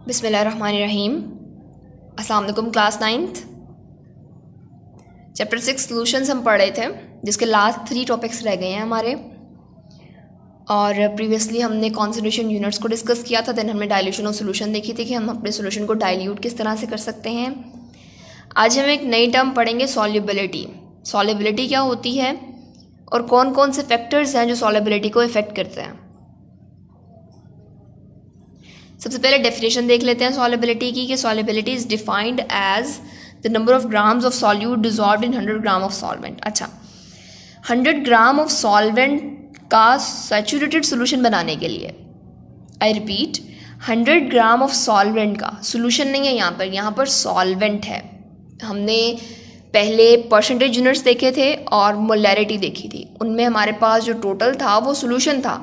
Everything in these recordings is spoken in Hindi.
बिस्मिल्लाहिर्रहमानिर्रहीम। अस्सलाम वालेकुम क्लास 9th चैप्टर 6 सॉल्यूशंस हम पढ़ रहे थे, जिसके लास्ट 3 टॉपिक्स रह गए हैं हमारे। और प्रीवियसली हमने कॉन्सेंट्रेशन यूनिट्स को डिस्कस किया था, देन हमने डाइल्यूशन ऑफ सॉल्यूशन देखी थी कि हम अपने सॉल्यूशन को डाइल्यूट किस तरह से कर सकते हैं। आज हम एक नई टर्म पढ़ेंगे, सॉल्युबिलिटी। सॉल्युबिलिटी क्या होती है और कौन कौन से फैक्टर्स हैं जो सॉल्युबिलिटी को इफेक्ट करते हैं। सबसे पहले डेफिनेशन देख लेते हैं सॉल्युबिलिटी की, कि solubility is defined as the number of grams of solute dissolved in 100 gram of solvent. अच्छा, 100 ग्राम ऑफ सॉल्वेंट का सैचुरेटेड सोल्यूशन बनाने के लिए, I repeat, 100 gram of solvent का, सोल्यूशन नहीं है यहाँ पर सॉल्वेंट है। हमने पहले परसेंटेज यूनिट्स देखे थे और मोलैरिटी देखी थी, उनमें हमारे पास जो टोटल था वो सोल्यूशन था।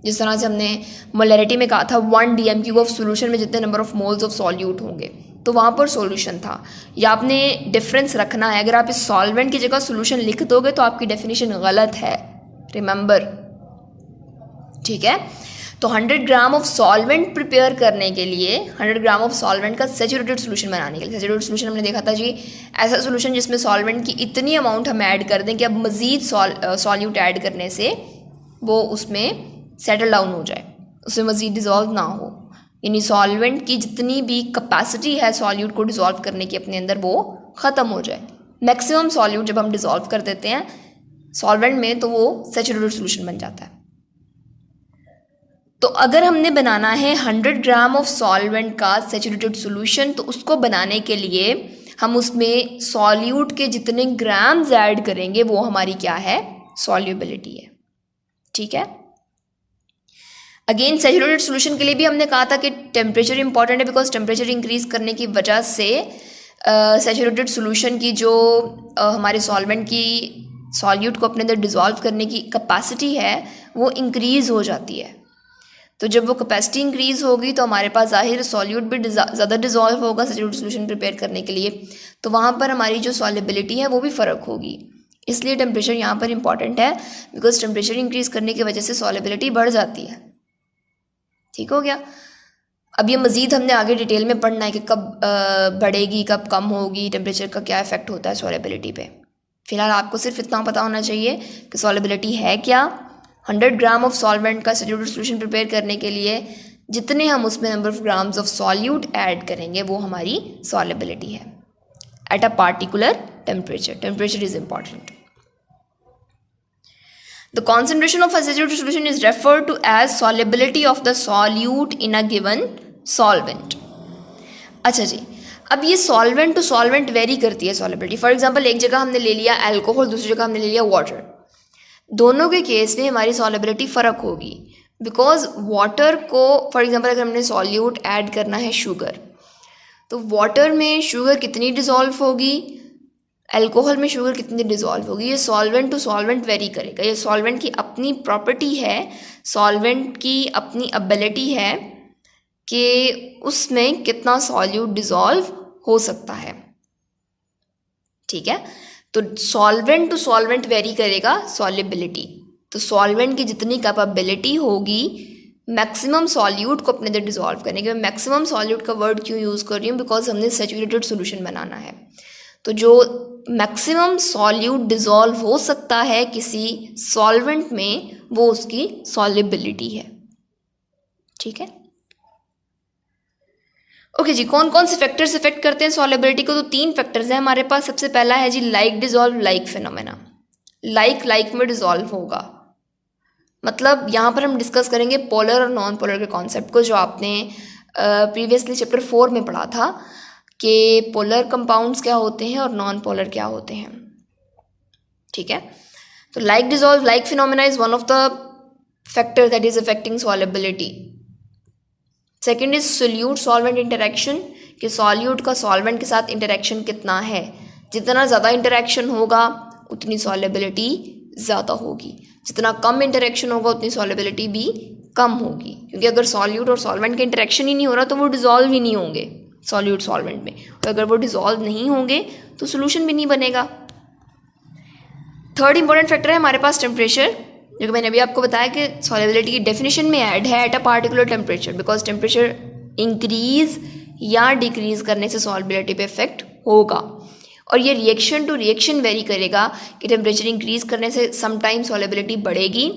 जिस तरह से हमने मोलैरिटी में कहा था 1 dm³ ऑफ सोल्यूशन में जितने number of moles of solute होंगे, तो वहाँ पर सॉल्यूशन था। या आपने डिफरेंस रखना है, अगर आप इस सॉल्वेंट की जगह सॉल्यूशन लिख दोगे तो आपकी डेफिनेशन गलत है, रिमेंबर, ठीक है। तो 100 ग्राम ऑफ सॉल्वेंट प्रिपेयर करने के लिए, 100 ग्राम ऑफ सॉल्वेंट का सैचुरेटेड सोल्यूशन बनाने के लिए, सैचुरेटेड सोल्यूशन हमने देखा था जी, ऐसा सोल्यूशन जिसमें सॉल्वेंट की इतनी अमाउंट हम ऐड कर दें कि अब मज़ीद सॉल्यूट ऐड करने से वो उसमें सेटल डाउन हो जाए, उसमें मज़ीद डिज़ोल्व ना हो। यानी सॉल्वेंट की जितनी भी कैपेसिटी है सॉल्यूट को डिज़ोल्व करने की अपने अंदर, वो ख़त्म हो जाए। मैक्सिमम सॉल्यूट जब हम डिज़ोल्व कर देते हैं सॉल्वेंट में तो वो सैचुरेटेड सोल्यूशन बन जाता है। तो अगर हमने बनाना है 100 ग्राम ऑफ सॉल्वेंट का सैचुरेटेड सोल्यूशन, तो उसको बनाने के लिए हम उसमें सॉल्यूट के जितने ग्राम्स ऐड करेंगे वो हमारी क्या है, सॉल्युबिलिटी है, ठीक है। अगेन सैचुरेटेड सोल्यूशन के लिए भी हमने कहा था कि टेम्परेचर इंपॉर्टेंट है, बिकॉज टेम्परेचर इंक्रीज करने की वजह से सैचुरेटेड सोल्यूशन की जो हमारे सॉल्वेंट की सॉल्यूट को अपने अंदर डिज़ोल्व करने की कैपेसिटी है वो इंक्रीज़ हो जाती है। तो जब वो कैपेसिटी इंक्रीज़ होगी तो हमारे पास ज़ाहिर सॉल्यूट भी ज़्यादा डिज़ोल्व होगा सैचुरेटेड सोल्यूशन प्रिपेयर करने के लिए, तो वहाँ पर हमारी जो सॉल्युबिलिटी है वो भी फ़र्क होगी। इसलिए टेम्परेचर यहाँ पर इंपॉर्टेंट है, बिकॉज टेम्परेचर इंक्रीज़ करने की वजह से सॉल्युबिलिटी बढ़ जाती है, ठीक हो गया। अब ये मज़ीद हमने आगे डिटेल में पढ़ना है कि कब बढ़ेगी, कब कम होगी, टेम्परेचर का क्या इफेक्ट होता है सॉल्युबिलिटी पे। फिलहाल आपको सिर्फ इतना पता होना चाहिए कि सॉल्युबिलिटी है क्या। 100 ग्राम ऑफ सॉल्वेंट का सैचुरेटेड सोल्यूशन प्रिपेयर करने के लिए जितने हम उसमें number of grams of solute add करेंगे वो हमारी सॉल्युबिलिटी है at a particular temperature. Temperature is important. The concentration of a saturated solution is referred to as solubility of the solute in a given solvent. अच्छा जी, अब ये सॉल्वेंट टू सॉल्वेंट वेरी करती है सॉल्युबिलिटी। फॉर एग्जांपल एक जगह हमने ले लिया अल्कोहल, दूसरी जगह हमने ले लिया वाटर। दोनों के केस में हमारी सॉल्युबिलिटी फ़र्क होगी, बिकॉज वाटर को फॉर एग्जांपल अगर हमने सॉल्यूट ऐड करना है शुगर, तो वाटर में शुगर कितनी डिज़ोल्व होगी, अल्कोहल में शुगर कितनी डिज़ोल्व होगी, ये सॉल्वेंट टू सॉल्वेंट वेरी करेगा। ये सॉल्वेंट की अपनी प्रॉपर्टी है, सॉल्वेंट की अपनी एबिलिटी है कि उसमें कितना सॉल्यूट डिज़ोल्व हो सकता है, ठीक है। तो सॉल्वेंट टू सॉल्वेंट वेरी करेगा सॉल्युबिलिटी। तो सॉल्वेंट की जितनी कैपेबिलिटी होगी मैक्सिमम सॉल्यूट को अपने अंदर डिज़ोल्व करने के। मैक्सिमम सॉल्यूट का वर्ड क्यों यूज़ कर रही हूँ, बिकॉज हमने सैचुरेटेड सोल्यूशन बनाना है। तो जो मैक्सिमम सॉल्यूट डिज़ोल्व हो सकता है किसी सॉल्वेंट में वो उसकी सॉल्युबिलिटी है, ठीक है। ओके जी, कौन कौन से फैक्टर्स इफेक्ट करते हैं सॉल्युबिलिटी को, तो 3 फैक्टर्स हैं हमारे पास। सबसे पहला है जी like dissolve like phenomena. Like में डिज़ोल्व होगा, मतलब यहाँ पर हम डिस्कस करेंगे पोलर और नॉन पोलर के कॉन्सेप्ट को, जो आपने प्रीवियसली चैप्टर 4 में पढ़ा था कि पोलर कंपाउंड्स क्या होते हैं और नॉन पोलर क्या होते हैं, ठीक है। तो like dissolve like phenomena is one of the factor that is affecting solubility. Second is solute solvent interaction, कि सॉल्यूट का सॉल्वेंट के साथ इंटरेक्शन कितना है। जितना ज़्यादा इंटरेक्शन होगा उतनी सॉल्युबिलिटी ज़्यादा होगी, जितना कम इंटरेक्शन होगा उतनी सॉल्युबिलिटी भी कम होगी, क्योंकि अगर सॉल्यूट और सॉल्वेंट का इंटरेक्शन ही नहीं हो रहा तो वो डिज़ोल्व ही नहीं होंगे सॉल्यूट सॉल्वेंट में, और अगर वो डिज़ोल्व नहीं होंगे तो सोल्यूशन भी नहीं बनेगा। थर्ड इंपॉर्टेंट फैक्टर है हमारे पास टेम्परेचर, जो कि मैंने अभी आपको बताया कि सॉल्युबिलिटी की डेफिनेशन में ऐड है at a particular temperature, because temperature increase या डिक्रीज करने से सॉल्युबिलिटी पे इफेक्ट होगा। और ये रिएक्शन टू रिएक्शन वेरी करेगा कि टेम्परेचर इंक्रीज करने से समटाइम सॉल्युबिलिटी बढ़ेगी,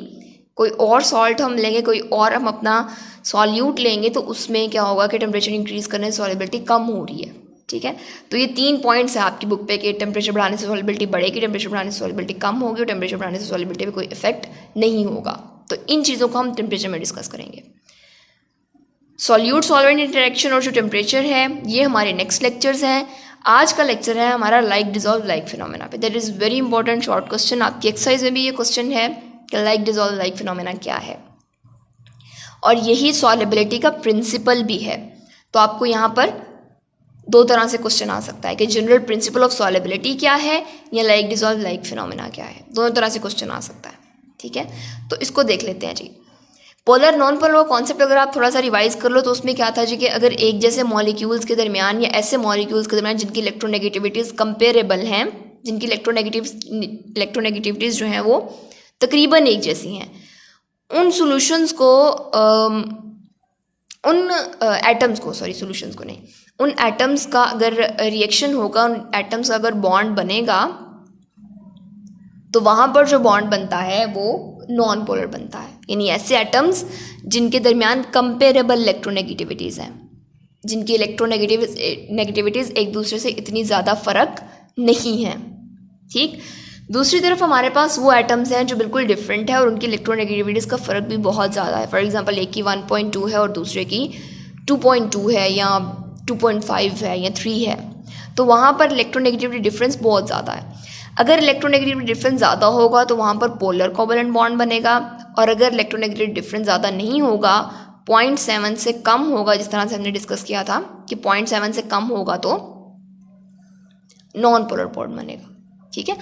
कोई और सॉल्ट हम लेंगे, कोई और हम अपना सॉल्यूट लेंगे तो उसमें क्या होगा कि टेम्परेचर इंक्रीज करने से सॉल्युबिलिटी कम हो रही है। ठीक है, तो ये 3 पॉइंट्स हैं आपकी बुक पे कि टेम्परेचर बढ़ाने से सॉल्युबिलिटी बढ़ेगी, टेम्परेचर बढ़ाने से सॉल्युबिलिटी कम होगी और टेम्परेचर बढ़ाने से सॉल्युबिलिटी पे कोई इफेक्ट नहीं होगा। तो इन चीज़ों को हम टेम्परेचर में डिस्कस करेंगे। सॉल्यूट सॉल्वेंट इंटरेक्शन और जो टेम्परेचर है ये हमारे नेक्स्ट लेक्चर्स हैं। आज का लेक्चर है हमारा लाइक डिजॉल्व लाइक फिनोमेना पे। That is very important short question, आपकी एक्सरसाइज में भी ये क्वेश्चन है कि लाइक डिजॉल्व लाइक फिनोमेना क्या है, और यही सॉल्युबिलिटी का प्रिंसिपल भी है। तो आपको यहाँ पर 2 तरह से क्वेश्चन आ सकता है कि जनरल प्रिंसिपल ऑफ सॉल्युबिलिटी क्या है या लाइक डिजॉल्व लाइक फिनोमेना क्या है, दोनों तरह से क्वेश्चन आ सकता है। ठीक है, तो इसको देख लेते हैं जी। पोलर नॉन पोलर कॉन्सेप्ट अगर आप थोड़ा सा रिवाइज कर लो तो उसमें क्या था जी कि अगर एक जैसे मॉलिक्यूल्स के दरमियान या ऐसे मॉलिक्यूल्स के दरमियान जिनकी इलेक्ट्रोनेगेटिविटीज़ कंपेरेबल हैं, जिनकी इलेक्ट्रोनेगेटिविटीज़ जो हैं वो तकरीबन एक जैसी हैं, उन सॉल्यूशंस को उन एटम्स को सॉल्यूशंस को नहीं, उन एटम्स का अगर रिएक्शन होगा, उन एटम्स का अगर बॉन्ड बनेगा तो वहाँ पर जो बॉन्ड बनता है वो नॉन पोलर बनता है। यानी ऐसे एटम्स जिनके दरमियान कंपेरेबल इलेक्ट्रोनेगेटिविटीज़ हैं, जिनकी इलेक्ट्रोनेगेटिविटीज़ एक दूसरे से इतनी ज़्यादा फ़र्क नहीं है। ठीक, दूसरी तरफ हमारे पास वो एटम्स हैं जो बिल्कुल डिफरेंट है और उनकी इलेक्ट्रोनेगेटिविटीज़ का फ़र्क भी बहुत ज़्यादा है। फॉर एग्जांपल एक की 1.2 है और दूसरे की 2.2 है या 2.5 है या 3 है, तो वहाँ पर इलेक्ट्रोनेगेटिविटी डिफरेंस बहुत ज़्यादा है। अगर इलेक्ट्रोनेगेटिविटी डिफरेंस ज़्यादा होगा तो वहाँ पर पोलर कोवलेंट बॉन्ड बनेगा, और अगर इलेक्ट्रोनेगेटिविटी डिफरेंस ज़्यादा नहीं होगा, 0.7 से कम होगा, जिस तरह से हमने डिस्कस किया था कि 0.7 से कम होगा तो नॉन पोलर बॉन्ड बनेगा। ठीक है,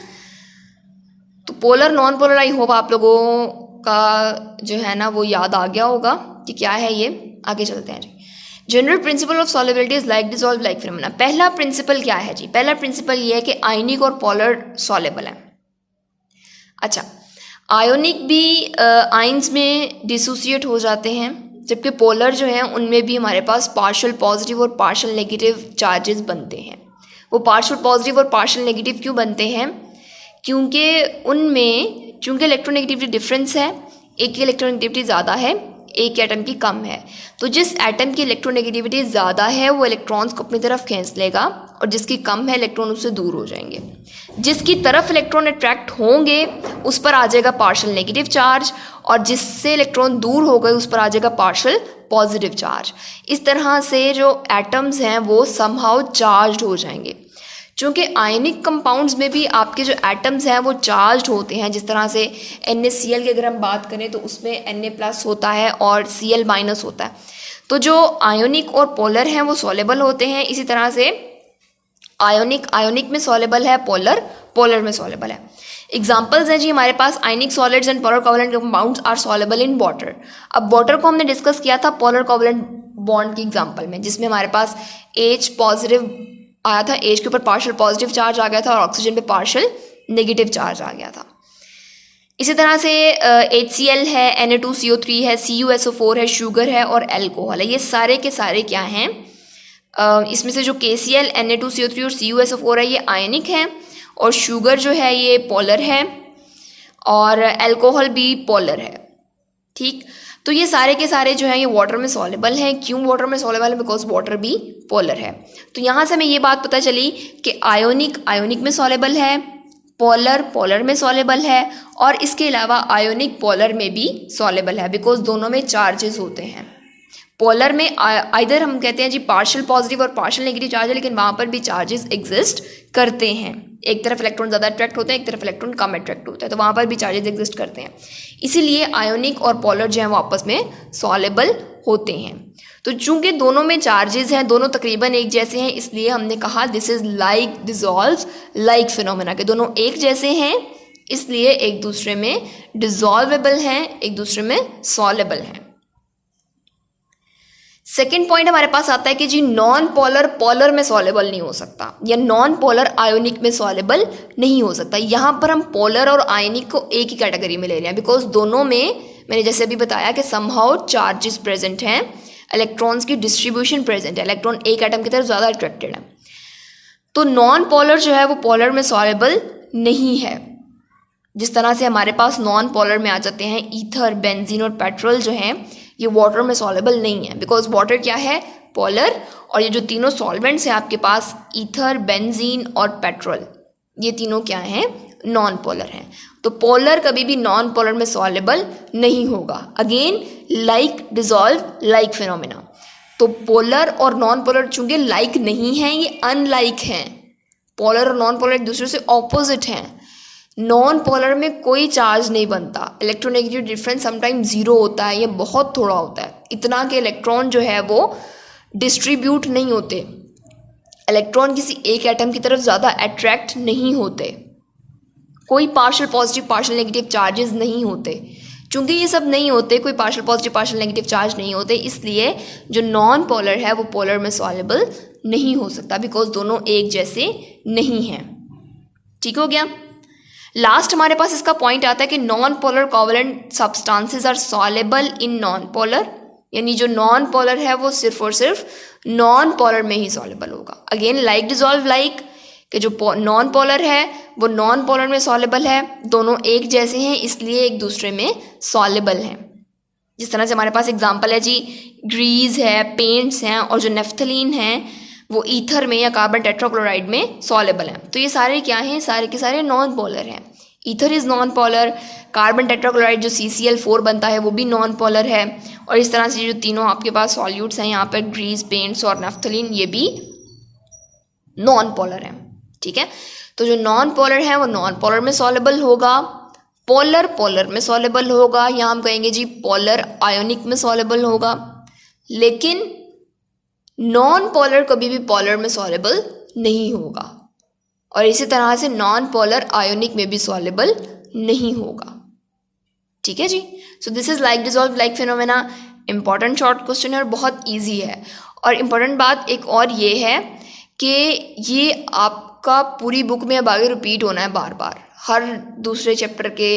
तो polar non polar I hope आप लोगों का जो है ना वो याद आ गया होगा कि क्या है ये। आगे चलते हैं जी। General principle of solubility is like dissolve like phenomena. पहला प्रिंसिपल क्या है जी? पहला प्रिंसिपल ये है कि आयनिक और पोलर सॉल्युबल है। अच्छा, आयोनिक भी आयंस में डिसोसिएट हो जाते हैं, जबकि पोलर जो हैं उनमें भी हमारे पास पार्शियल पॉजिटिव और पार्शियल नेगेटिव चार्जेस बनते हैं। वो पार्शियल पॉजिटिव और पार्शियल नेगेटिव क्यों बनते हैं? क्योंकि उनमें चूँकि इलेक्ट्रोनेगेटिविटी डिफरेंस है, एक की इलेक्ट्रोनेगेटिविटी ज़्यादा है, एक एटम की कम है, तो जिस एटम की इलेक्ट्रोनेगेटिविटी ज़्यादा है वो इलेक्ट्रॉन्स को अपनी तरफ खींच लेगा और जिसकी कम है इलेक्ट्रॉन उससे दूर हो जाएंगे। जिसकी तरफ इलेक्ट्रॉन अट्रैक्ट होंगे उस पर आ जाएगा पार्शियल नेगेटिव चार्ज, और जिससे इलेक्ट्रॉन दूर हो गए उस पर आ जाएगा पार्शियल पॉजिटिव चार्ज। इस तरह से जो एटम्स हैं वो समहाउ चार्ज्ड हो जाएंगे। चूँकि आयनिक कंपाउंड्स में भी आपके जो एटम्स हैं वो चार्ज्ड होते हैं, जिस तरह से NaCl की अगर हम बात करें तो उसमें Na+ होता है और Cl- होता है। तो जो आयोनिक और पोलर हैं वो सॉल्युबल होते हैं, इसी तरह से आयोनिक में सॉल्युबल है, पोलर में सॉल्युबल है। एग्जाम्पल्स हैं जी हमारे पास, ionic solids and polar covalent compounds are soluble in water. अब वाटर को हमने डिस्कस किया था पोलर कोवलेंट बॉन्ड की एग्जाम्पल में, जिसमें हमारे पास H पॉजिटिव आया था, H के ऊपर पार्शियल पॉजिटिव चार्ज आ गया था और ऑक्सीजन पे पार्शियल नेगेटिव चार्ज आ गया था। इसी तरह से HCl है, Na2CO3 है, CuSO4 है, शुगर है और एल्कोहल है। ये सारे के सारे क्या हैं? इसमें से जो KCl, Na2CO3 और CuSO4 है ये आयनिक है, और शुगर जो है ये पोलर है, और एल्कोहल भी पोलर है। ठीक, तो ये सारे के सारे जो हैं ये वाटर में सॉल्युबल हैं। क्यों वाटर में सॉल्युबल है? बिकॉज वाटर भी पोलर है। तो यहाँ से हमें ये बात पता चली कि आयोनिक में सॉल्युबल है, पोलर में सॉल्युबल है, और इसके अलावा आयोनिक पोलर में भी सॉल्युबल है, बिकॉज दोनों में चार्जेस होते हैं। पोलर में आइदर हम कहते हैं जी पार्शियल पॉजिटिव और पार्शियल नेगेटिव चार्ज है, लेकिन वहाँ पर भी चार्जेस एग्जिस्ट करते हैं। एक तरफ इलेक्ट्रॉन ज़्यादा अट्रैक्ट होते हैं, एक तरफ इलेक्ट्रॉन कम अट्रैक्ट होता है, तो वहाँ पर भी चार्जेस एग्जिस्ट करते हैं। इसीलिए आयोनिक और पोलर जो है वो आपस में सॉल्युबल होते हैं। तो चूंकि दोनों में चार्जेस हैं, दोनों तकरीबन एक जैसे हैं, इसलिए हमने कहा this is like dissolve like phenomena, के दोनों एक जैसे हैं इसलिए एक दूसरे में डिसॉल्वेबल हैं, एक दूसरे में सॉल्युबल हैं। सेकेंड पॉइंट हमारे पास आता है कि जी नॉन पोलर में सॉल्युबल नहीं हो सकता, या नॉन पोलर आयोनिक में सॉल्युबल नहीं हो सकता। यहाँ पर हम पोलर और आयोनिक को एक ही कैटेगरी में ले रहे हैं, बिकॉज दोनों में मैंने जैसे अभी बताया कि समहाउ चार्जेस प्रेजेंट हैं, इलेक्ट्रॉन्स की डिस्ट्रीब्यूशन प्रेजेंट है, इलेक्ट्रॉन एक एटम की तरफ ज़्यादा अट्रैक्टेड है। तो नॉन पोलर जो है वो पोलर में सॉल्युबल नहीं है। जिस तरह से हमारे पास नॉन पोलर में आ जाते हैं ईथर, बेंजीन और पेट्रोल जो हैं, ये वाटर में सॉल्युबल नहीं है, बिकॉज वाटर क्या है, पोलर, और ये जो तीनों सॉल्वेंट्स हैं आपके पास ईथर, बेंजीन और पेट्रोल, ये तीनों क्या हैं, नॉन पोलर हैं। तो पोलर कभी भी नॉन पोलर में सॉल्युबल नहीं होगा। Again like dissolve like phenomena. तो पोलर और नॉन पोलर चूंकि लाइक नहीं हैं, ये अनलाइक हैं। पोलर और नॉन पोलर एक दूसरे से ऑपोजिट हैं। नॉन पोलर में कोई चार्ज नहीं बनता, इलेक्ट्रोनेगेटिव डिफरेंस समटाइम जीरो होता है, ये बहुत थोड़ा होता है, इतना कि इलेक्ट्रॉन जो है वो डिस्ट्रीब्यूट नहीं होते, इलेक्ट्रॉन किसी एक एटम की तरफ ज़्यादा अट्रैक्ट नहीं होते, कोई partial positive partial negative charges नहीं होते। चूंकि ये सब नहीं होते, कोई partial positive partial negative charge नहीं होते, इसलिए जो नॉन पोलर है वो पोलर में सॉल्युबल नहीं हो सकता, बिकॉज दोनों एक जैसे नहीं हैं। ठीक हो गया। लास्ट हमारे पास इसका पॉइंट आता है कि non polar covalent substances are soluble in non polar, यानी जो नॉन पोलर है वो सिर्फ और सिर्फ नॉन पोलर में ही सॉल्युबल होगा। अगेन लाइक डिसॉल्व लाइक, कि जो नॉन पोलर है वो नॉन पोलर में सॉल्युबल है, दोनों एक जैसे हैं इसलिए एक दूसरे में सॉल्युबल हैं। जिस तरह से हमारे पास एग्जांपल है जी, ग्रीस है, पेंट्स हैं, और जो नेफ्थलीन है वो ईथर में या कार्बन टेट्राक्लोराइड में सॉल्युबल हैं। तो ये सारे क्या हैं, सारे के सारे नॉन पोलर हैं। Ether is non polar, carbon tetrachloride जो CCl4 बनता है वो भी नॉन पोलर है, और इस तरह से जो तीनों आपके पास सॉल्यूट्स हैं यहाँ पर ग्रीस, पेंट्स और नेफ्थलीन, ये भी नॉन पोलर हैं। ठीक है। तो जो नॉन पोलर है वो नॉन पोलर में सॉल्युबल होगा, पोलर पोलर में सॉल्युबल होगा, या हम कहेंगे जी पोलर आयोनिक में सॉल्युबल होगा, लेकिन नॉन पोलर कभी भी पोलर में सॉल्युबल नहीं होगा, और इसी तरह से नॉन पोलर आयोनिक में भी सॉल्युबल नहीं होगा। ठीक है जी। So this is like dissolve like phenomena. Important short question है और बहुत ईजी है। और इम्पॉर्टेंट बात एक और ये है कि ये आपका पूरी बुक में अब आगे रिपीट होना है बार बार, हर दूसरे चैप्टर के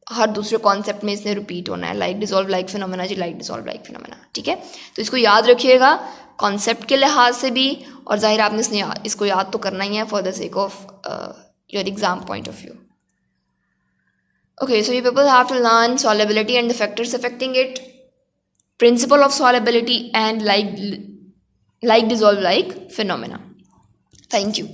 हर दूसरे कॉन्सेप्ट में इसने रिपीट होना है, लाइक डिसॉल्व लाइक फिनोमेना जी, लाइक डिसॉल्व लाइक फिनोमेना। ठीक है। तो इसको याद रखिएगा कॉन्सेप्ट के लिहाज से भी, और जाहिर आपने इसको याद तो करना ही है for the sake of your exam point of view. Okay, so you people have to learn solubility and the factors affecting it, principle of solubility, and like dissolve like phenomena. Thank you.